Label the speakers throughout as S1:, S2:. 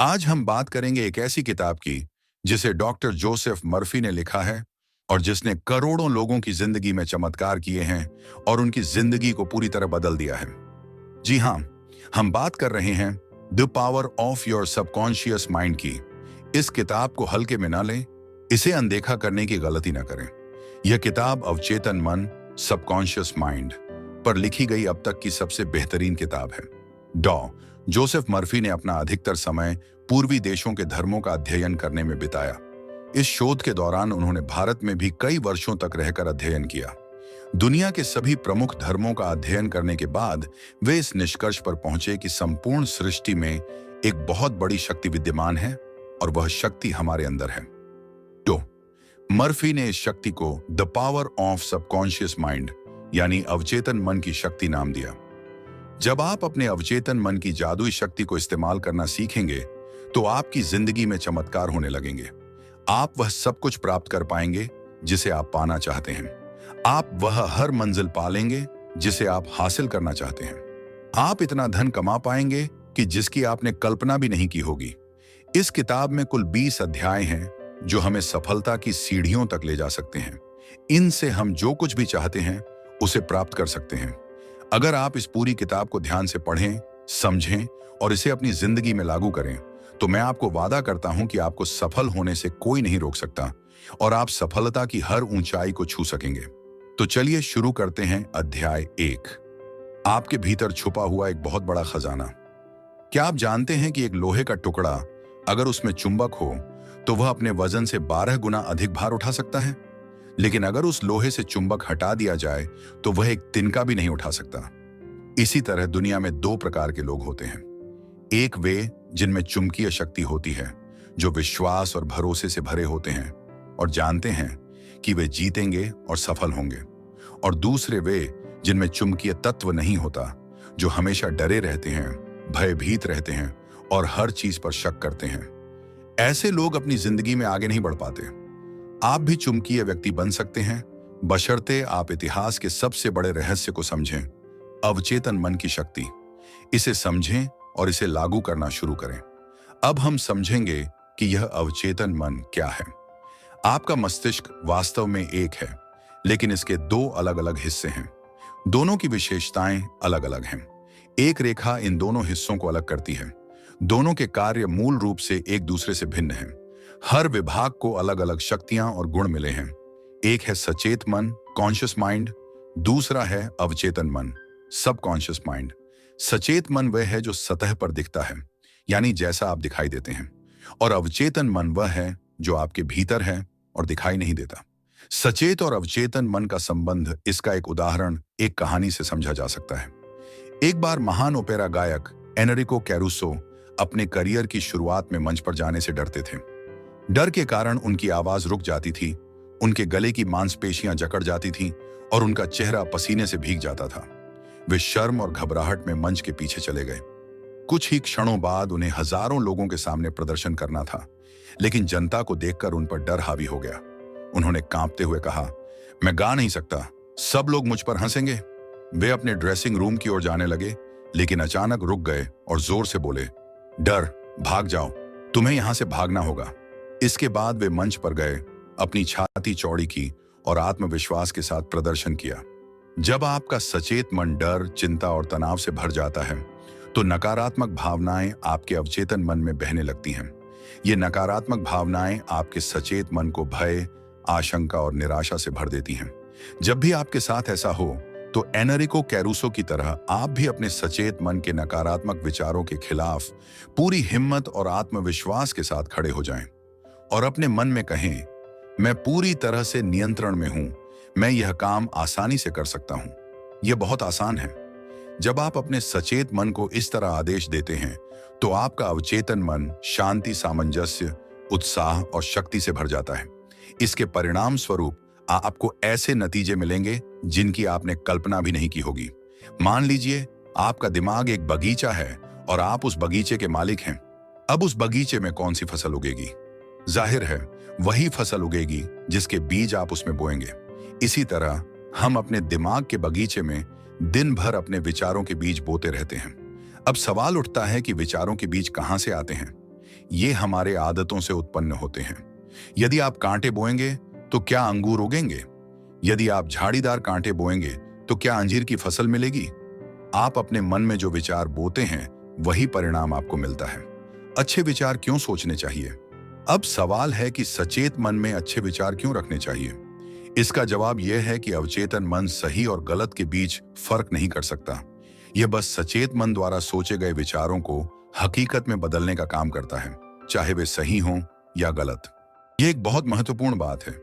S1: आज हम बात करेंगे एक ऐसी किताब की जिसे डॉक्टर जोसेफ मर्फी ने लिखा है और जिसने करोड़ों लोगों की जिंदगी में चमत्कार किए हैं और उनकी जिंदगी को पूरी तरह बदल दिया है। जी हाँ, हम बात कर रहे हैं the power of your subconscious mind की। इस किताब को हल्के में ना लें, इसे अनदेखा करने की गलती ना करें। यह किताब अवचेतन मन, सबकॉन्शियस माइंड पर लिखी गई अब तक की सबसे बेहतरीन किताब है। डॉ जोसेफ मर्फी ने अपना अधिकतर समय पूर्वी देशों के धर्मों का अध्ययन करने में बिताया। इस शोध के दौरान उन्होंने भारत में भी कई वर्षों तक रहकर अध्ययन किया। दुनिया के सभी प्रमुख धर्मों का अध्ययन करने के बाद वे इस निष्कर्ष पर पहुंचे कि संपूर्ण सृष्टि में एक बहुत बड़ी शक्ति विद्यमान है और वह शक्ति हमारे अंदर है। तो मर्फी ने इस शक्ति को the power of subconscious mind यानी अवचेतन मन की शक्ति नाम दिया। जब आप अपने अवचेतन मन की जादुई शक्ति को इस्तेमाल करना सीखेंगे तो आपकी जिंदगी में चमत्कार होने लगेंगे। आप वह सब कुछ प्राप्त कर पाएंगे जिसे आप पाना चाहते हैं। आप वह हर मंजिल पालेंगे जिसे आप हासिल करना चाहते हैं। आप इतना धन कमा पाएंगे कि जिसकी आपने कल्पना भी नहीं की होगी। इस किताब में कुल 20 अध्याय हैं जो हमें सफलता की सीढ़ियों तक ले जा सकते हैं। इनसे हम जो कुछ भी चाहते हैं उसे प्राप्त कर सकते हैं। अगर आप इस पूरी किताब को ध्यान से पढ़ें, समझें और इसे अपनी जिंदगी में लागू करें तो मैं आपको वादा करता हूं कि आपको सफल होने से कोई नहीं रोक सकता और आप सफलता की हर ऊंचाई को छू सकेंगे। तो चलिए शुरू करते हैं। अध्याय 1, आपके भीतर छुपा हुआ एक बहुत बड़ा खजाना। क्या आप जानते हैं कि एक लोहे का टुकड़ा अगर उसमें चुंबक हो तो वह अपने वजन से 12 गुना अधिक भार उठा सकता है, लेकिन अगर उस लोहे से चुंबक हटा दिया जाए तो वह एक तिनका भी नहीं उठा सकता। इसी तरह दुनिया में 2 प्रकार के लोग होते हैं। एक वे जिनमें चुंबकीय शक्ति होती है, जो विश्वास और भरोसे से भरे होते हैं और जानते हैं कि वे जीतेंगे और सफल होंगे, और दूसरे वे जिनमें चुंबकीय तत्व नहीं होता, जो हमेशा डरे रहते हैं, भयभीत रहते हैं और हर चीज पर शक करते हैं। ऐसे लोग अपनी जिंदगी में आगे नहीं बढ़ पाते। आप भी चुंबकीय व्यक्ति बन सकते हैं, बशर्ते आप इतिहास के सबसे बड़े रहस्य को समझें, अवचेतन मन की शक्ति। इसे समझें और इसे लागू करना शुरू करें। अब हम समझेंगे कि यह अवचेतन मन क्या है। आपका मस्तिष्क वास्तव में एक है, लेकिन इसके 2 अलग अलग हिस्से हैं। दोनों की विशेषताएं अलग अलग हैं। एक रेखा इन दोनों हिस्सों को अलग करती है। दोनों के कार्य मूल रूप से एक दूसरे से भिन्न हैं। हर विभाग को अलग अलग शक्तियां और गुण मिले हैं। एक है सचेत मन, कॉन्शियस माइंड, दूसरा है अवचेतन मन, सबकॉन्शियस माइंड। सचेत मन वह है जो सतह पर दिखता है, यानी जैसा आप दिखाई देते हैं, और अवचेतन मन वह है जो आपके भीतर है और दिखाई नहीं देता। सचेत और अवचेतन मन का संबंध, इसका एक उदाहरण एक कहानी से समझा जा सकता है। एक बार महान ओपेरा गायक एनरिको कैरुसो अपने करियर की शुरुआत में मंच पर जाने से डरते थे। डर के कारण उनकी आवाज रुक जाती थी, उनके गले की मांसपेशियां जकड़ जाती थीं और उनका चेहरा पसीने से भीग जाता था। वे शर्म और घबराहट में मंच के पीछे चले गए। कुछ ही क्षणों बाद उन्हें हजारों लोगों के सामने प्रदर्शन करना था, लेकिन जनता को देखकर उन पर डर हावी हो गया। उन्होंने कांपते हुए कहा, मैं गा नहीं सकता, सब लोग मुझ पर हंसेंगे। वे अपने ड्रेसिंग रूम की ओर जाने लगे, लेकिन अचानक रुक गए और जोर से बोले, डर, भाग जाओ, तुम्हें यहां से भागना होगा। इसके बाद वे मंच पर गए, अपनी छाती चौड़ी की और आत्मविश्वास के साथ प्रदर्शन किया। जब आपका सचेत मन डर, चिंता और तनाव से भर जाता है तो नकारात्मक भावनाएं आपके अवचेतन मन में बहने लगती हैं। ये नकारात्मक भावनाएं आपके सचेत मन को भय, आशंका और निराशा से भर देती हैं। जब भी आपके साथ ऐसा हो तो एनरिको कैरुसो की तरह आप भी अपने सचेत मन के नकारात्मक विचारों के खिलाफ पूरी हिम्मत और आत्मविश्वास के साथ खड़े हो जाएं और अपने मन में कहें, मैं पूरी तरह से नियंत्रण में हूं, मैं यह काम आसानी से कर सकता हूं। यह बहुत आसान है। जब आप अपने सचेत मन को इस तरह आदेश देते हैं तो आपका अवचेतन मन शांति, सामंजस्य, उत्साह और शक्ति से भर जाता है। इसके परिणाम स्वरूप आपको ऐसे नतीजे मिलेंगे जिनकी आपने कल्पना भी नहीं की होगी। मान लीजिए आपका दिमाग एक बगीचा है और आप उस बगीचे के मालिक हैं। अब उस बगीचे में कौन सी फसल उगेगी? जाहिर है वही फसल उगेगी जिसके बीज आप उसमें बोएंगे। इसी तरह हम अपने दिमाग के बगीचे में दिन भर अपने विचारों के बीज बोते रहते हैं। अब सवाल उठता है कि विचारों के बीज कहां से आते हैं? ये हमारे आदतों से उत्पन्न होते हैं। यदि आप कांटे बोएंगे तो क्या अंगूर उगेंगे? यदि आप झाड़ीदार कांटे बोएंगे तो क्या अंजीर की फसल मिलेगी? आप अपने मन में जो विचार बोते हैं वही परिणाम आपको मिलता है। अच्छे विचार क्यों सोचने चाहिए? अब सवाल है कि सचेत मन में अच्छे विचार क्यों रखने चाहिए। इसका जवाब यह है कि अवचेतन मन सही और गलत के बीच फर्क नहीं कर सकता। यह बस सचेत मन द्वारा सोचे गए विचारों को हकीकत में बदलने का काम करता है, चाहे वे सही हों या गलत। यह एक बहुत महत्वपूर्ण बात है।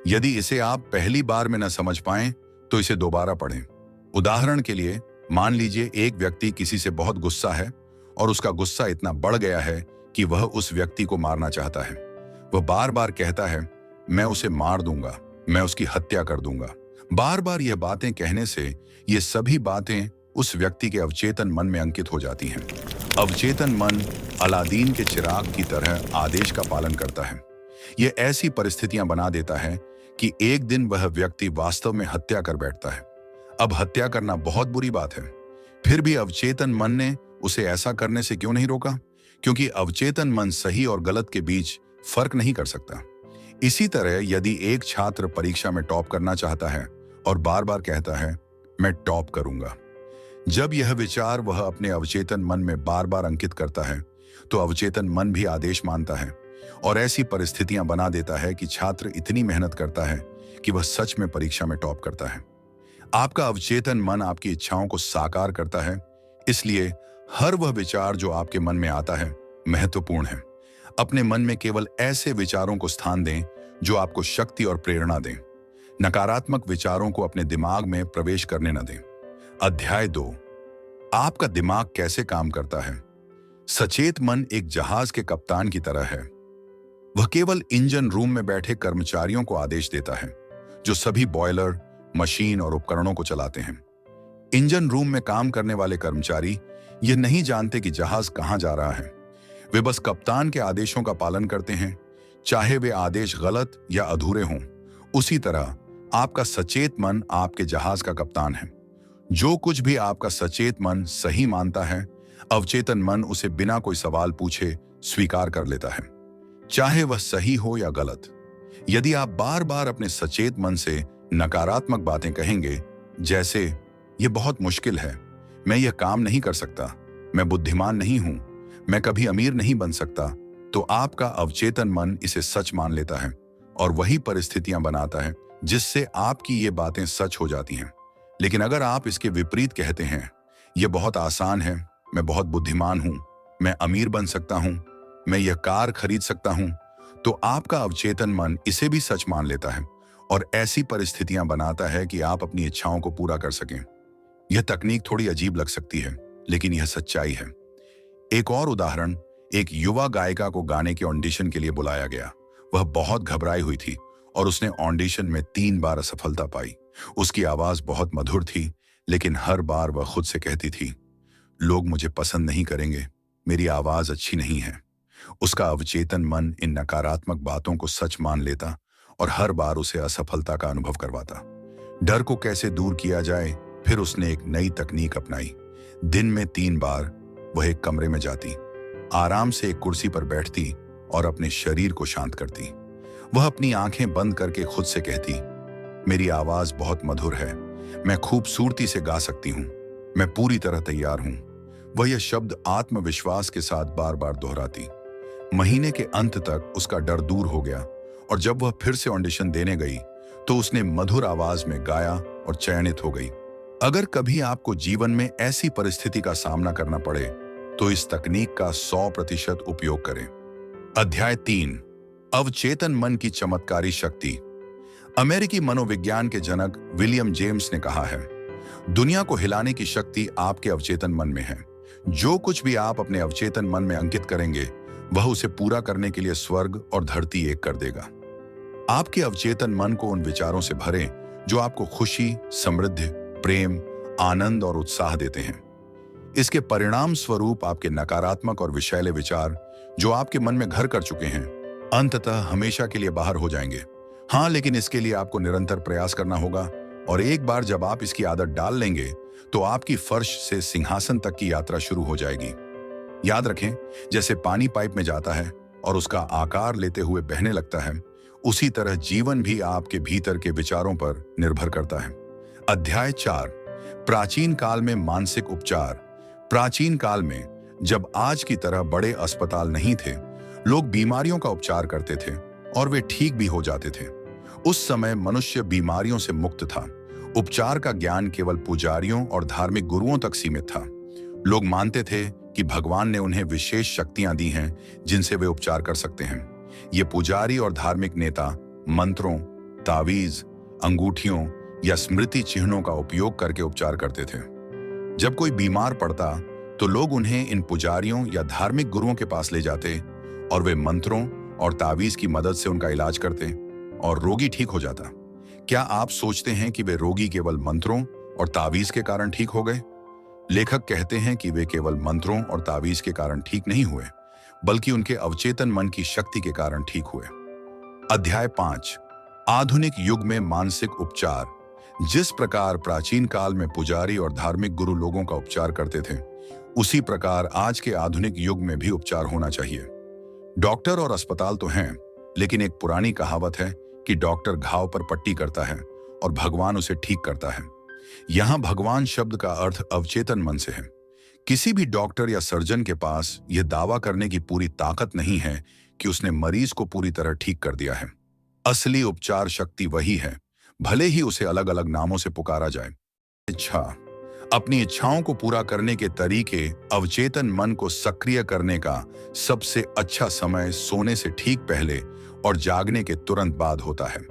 S1: यदि इसे आप पहली बार में न समझ पाएं तो इसे दोबारा पढ़ें। उदाहरण के लिए, मान लीजिए एक व्यक्ति किसी से बहुत गुस्सा है और उसका गुस्सा इतना बढ़ गया है कि वह उस व्यक्ति को मारना चाहता है। वह बार बार कहता है, मैं उसे मार दूंगा, मैं उसकी हत्या कर दूंगा। बार बार यह बातें कहने से ये सभी बातें उस व्यक्ति के अवचेतन मन में अंकित हो जाती हैं। अवचेतन मन अलादीन के चिराग की तरह आदेश का पालन करता है। यह ऐसी परिस्थितियां बना देता है कि एक दिन वह व्यक्ति वास्तव में हत्या कर बैठता है। अब हत्या करना बहुत बुरी बात है, फिर भी अवचेतन मन ने उसे ऐसा करने से क्यों नहीं रोका? क्योंकि अवचेतन मन सही और गलत के बीच फर्क नहीं कर सकता। इसी तरह यदि एक छात्र परीक्षा में टॉप करना चाहता है और बार बार कहता है, मैं टॉप करूंगा, जब यह विचार वह अपने अवचेतन मन में बार बार अंकित करता है तो अवचेतन मन भी आदेश मानता है और ऐसी परिस्थितियां बना देता है कि छात्र इतनी मेहनत करता है कि वह सच में परीक्षा में टॉप करता है। आपका अवचेतन मन आपकी इच्छाओं को साकार करता है, इसलिए हर वह विचार जो आपके मन में आता है महत्वपूर्ण है। अपने मन में केवल ऐसे विचारों को स्थान दें जो आपको शक्ति और प्रेरणा दें। नकारात्मक विचारों को अपने दिमाग में प्रवेश करने न दें। अध्याय 2, आपका दिमाग कैसे काम करता है। सचेत मन एक जहाज के कप्तान की तरह है। वह केवल इंजन रूम में बैठे कर्मचारियों को आदेश देता है जो सभी बॉयलर, मशीन और उपकरणों को चलाते हैं। इंजन रूम में काम करने वाले कर्मचारी यह नहीं जानते कि जहाज कहां जा रहा है। वे बस कप्तान के आदेशों का पालन करते हैं, चाहे वे आदेश गलत या अधूरे हों। उसी तरह आपका सचेत मन आपके जहाज का कप्तान है। जो कुछ भी आपका सचेत मन सही मानता है, अवचेतन मन उसे बिना कोई सवाल पूछे स्वीकार कर लेता है, चाहे वह सही हो या गलत। यदि आप बार बार अपने सचेत मन से नकारात्मक बातें कहेंगे, जैसे यह बहुत मुश्किल है, मैं यह काम नहीं कर सकता, मैं बुद्धिमान नहीं हूं, मैं कभी अमीर नहीं बन सकता, तो आपका अवचेतन मन इसे सच मान लेता है और वही परिस्थितियां बनाता है जिससे आपकी ये बातें सच हो जाती हैं। लेकिन अगर आप इसके विपरीत कहते हैं, यह बहुत आसान है, मैं बहुत बुद्धिमान हूं, मैं अमीर बन सकता हूं, मैं यह कार खरीद सकता हूं, तो आपका अवचेतन मन इसे भी सच मान लेता है और ऐसी परिस्थितियां बनाता है कि आप अपनी इच्छाओं को पूरा कर सकें। यह तकनीक थोड़ी अजीब लग सकती है, लेकिन यह सच्चाई है। एक और उदाहरण, एक युवा गायिका को गाने के ऑडिशन के लिए बुलाया गया। वह बहुत घबराई हुई थी और उसने ऑडिशन में 3 बार असफलता पाई। उसकी आवाज बहुत मधुर थी, लेकिन हर बार वह खुद से कहती थी, लोग मुझे पसंद नहीं करेंगे, मेरी आवाज अच्छी नहीं है। उसका अवचेतन मन इन नकारात्मक बातों को सच मान लेता और हर बार उसे असफलता का अनुभव करवाता। डर को कैसे दूर किया जाए? फिर उसने एक नई तकनीक अपनाई। दिन में 3 बार वह एक कमरे में जाती, आराम से एक कुर्सी पर बैठती और अपने शरीर को शांत करती। वह अपनी आंखें बंद करके खुद से कहती, मेरी आवाज बहुत मधुर है, मैं खूबसूरती से गा सकती हूँ, मैं पूरी तरह तैयार हूँ। वह यह शब्द आत्मविश्वास के साथ बार बार दोहराती। महीने के अंत तक उसका डर दूर हो गया और जब वह फिर से ऑडिशन देने गई तो उसने मधुर आवाज में गाया और चयनित हो गई। अगर कभी आपको जीवन में ऐसी परिस्थिति का सामना करना पड़े तो इस तकनीक का 100% उपयोग करें। अध्याय 3, अवचेतन मन की चमत्कारी शक्ति। अमेरिकी मनोविज्ञान के जनक विलियम जेम्स ने कहा है, दुनिया को हिलाने की शक्ति आपके अवचेतन मन में है। जो कुछ भी आप अपने अवचेतन मन में अंकित करेंगे वह उसे पूरा करने के लिए स्वर्ग और धरती एक कर देगा। आपके अवचेतन मन को उन विचारों से भरें जो आपको खुशी, समृद्धि, प्रेम, आनंद और उत्साह देते हैं। इसके परिणाम स्वरूप आपके नकारात्मक और विषैले विचार जो आपके मन में घर कर चुके हैं अंततः हमेशा के लिए बाहर हो जाएंगे। हाँ, लेकिन इसके लिए आपको निरंतर प्रयास करना होगा और एक बार जब आप इसकी आदत डाल लेंगे तो आपकी फर्श से सिंहासन तक की यात्रा शुरू हो जाएगी। याद रखें, जैसे पानी पाइप में जाता है और उसका आकार लेते हुए बहने लगता है, उसी तरह जीवन भी आपके भीतर के विचारों पर निर्भर करता है। अध्याय 4, प्राचीन काल में मानसिक उपचार। प्राचीन काल में, जब आज की तरह बड़े अस्पताल नहीं थे, लोग बीमारियों का उपचार करते थे और वे ठीक भी हो जाते थे। उस समय मनुष्य बीमारियों से मुक्त था। उपचार का ज्ञान केवल पुजारियों और धार्मिक गुरुओं तक सीमित था। लोग मानते थे कि भगवान ने उन्हें विशेष शक्तियां दी हैं जिनसे वे उपचार कर सकते हैं। ये पुजारी और धार्मिक नेता मंत्रों, तावीज, अंगूठियों या स्मृति चिन्हों का उपयोग करके उपचार करते थे। जब कोई बीमार पड़ता तो लोग उन्हें इन पुजारियों या धार्मिक गुरुओं के पास ले जाते और वे मंत्रों और तावीज की मदद से उनका इलाज करते और रोगी ठीक हो जाता। क्या आप सोचते हैं कि वे रोगी केवल मंत्रों और तावीज के कारण ठीक हो गए? लेखक कहते हैं कि वे केवल मंत्रों और तावीज के कारण ठीक नहीं हुए, बल्कि उनके अवचेतन मन की शक्ति के कारण ठीक हुए। अध्याय 5, आधुनिक युग में मानसिक उपचार। जिस प्रकार प्राचीन काल में पुजारी और धार्मिक गुरु लोगों का उपचार करते थे, उसी प्रकार आज के आधुनिक युग में भी उपचार होना चाहिए। डॉक्टर और अस्पताल तो हैं, लेकिन एक पुरानी कहावत है कि डॉक्टर घाव पर पट्टी करता है और भगवान उसे ठीक करता है। यहां भगवान शब्द का अर्थ अवचेतन मन से है। किसी भी डॉक्टर या सर्जन के पास यह दावा करने की पूरी ताकत नहीं है कि उसने मरीज को पूरी तरह ठीक कर दिया है। असली उपचार शक्ति वही है, भले ही उसे अलग अलग नामों से पुकारा जाए। इच्छा, अपनी इच्छाओं को पूरा करने के तरीके। अवचेतन मन को सक्रिय करने का सबसे अच्छा समय सोने से ठीक पहले और जागने के तुरंत बाद होता है।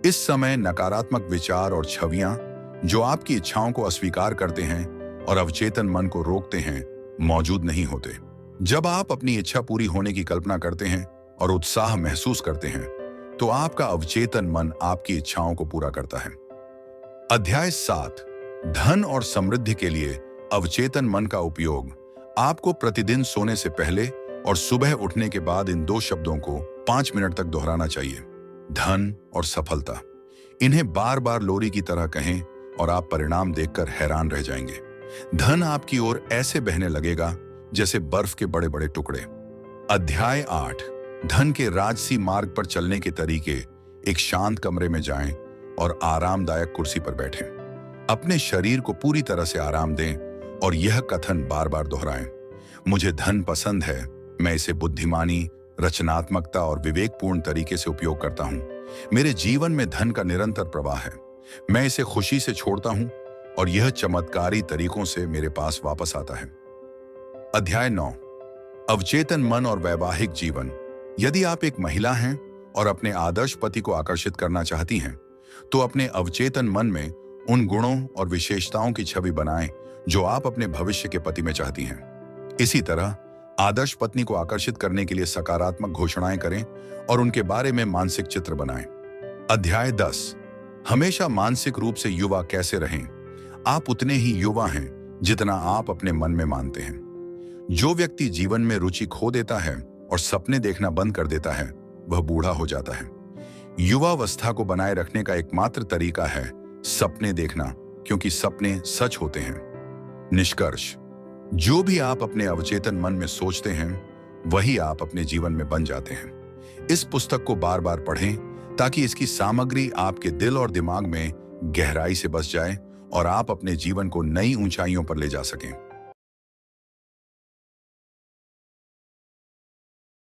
S1: इस समय नकारात्मक विचार और छवियां जो आपकी इच्छाओं को अस्वीकार करते हैं और अवचेतन मन को रोकते हैं, मौजूद नहीं होते। जब आप अपनी इच्छा पूरी होने की कल्पना करते हैं और उत्साह महसूस करते हैं, तो आपका अवचेतन मन आपकी इच्छाओं को पूरा करता है। अध्याय 7, धन और समृद्धि के लिए अवचेतन मन का उपयोग। आपको प्रतिदिन सोने से पहले और सुबह उठने के बाद इन 2 शब्दों को 5 मिनट तक दोहराना चाहिए, धन और सफलता। इन्हें बार बार लोरी की तरह कहें और आप परिणाम देखकर हैरान रह जाएंगे। धन आपकी ओर ऐसे बहने लगेगा जैसे बर्फ के बड़े बड़े टुकड़े। अध्याय 8, धन के राजसी मार्ग पर चलने के तरीके। एक शांत कमरे में जाएं और आरामदायक कुर्सी पर बैठें। अपने शरीर को पूरी तरह से आराम दें और यह कथन बार बार दोहराएं, मुझे धन पसंद है, मैं इसे बुद्धिमानी, रचनात्मकता और विवेकपूर्ण तरीके से उपयोग करता हूं। मेरे जीवन में धन का निरंतर प्रवाह है, मैं इसे खुशी से छोड़ता हूं और यह चमत्कारी तरीकों से मेरे पास वापस आता है। अध्याय 9, अवचेतन मन और वैवाहिक जीवन। यदि आप एक महिला हैं और अपने आदर्श पति को आकर्षित करना चाहती हैं, तो अपने अवचेतन मन में उन गुणों और विशेषताओं की छवि बनाएं जो आप अपने भविष्य के पति में चाहती हैं। इसी तरह आदर्श पत्नी को आकर्षित करने के लिए सकारात्मक घोषणाएं करें और उनके बारे में मानसिक चित्र बनाएं। अध्याय 10, हमेशा मानसिक रूप से युवा कैसे रहें। आप उतने ही युवा हैं जितना आप अपने मन में मानते हैं। जो व्यक्ति जीवन में रुचि खो देता है और सपने देखना बंद कर देता है, वह बूढ़ा हो जाता है। युवावस्था को बनाए रखने का एकमात्र तरीका है सपने देखना, क्योंकि सपने सच होते हैं। निष्कर्ष, जो भी आप अपने अवचेतन मन में सोचते हैं, वही आप अपने जीवन में बन जाते हैं। इस पुस्तक को बार बार पढ़ें ताकि इसकी सामग्री आपके दिल और दिमाग में गहराई से बस जाए और आप अपने जीवन को नई ऊंचाइयों पर ले जा सकें।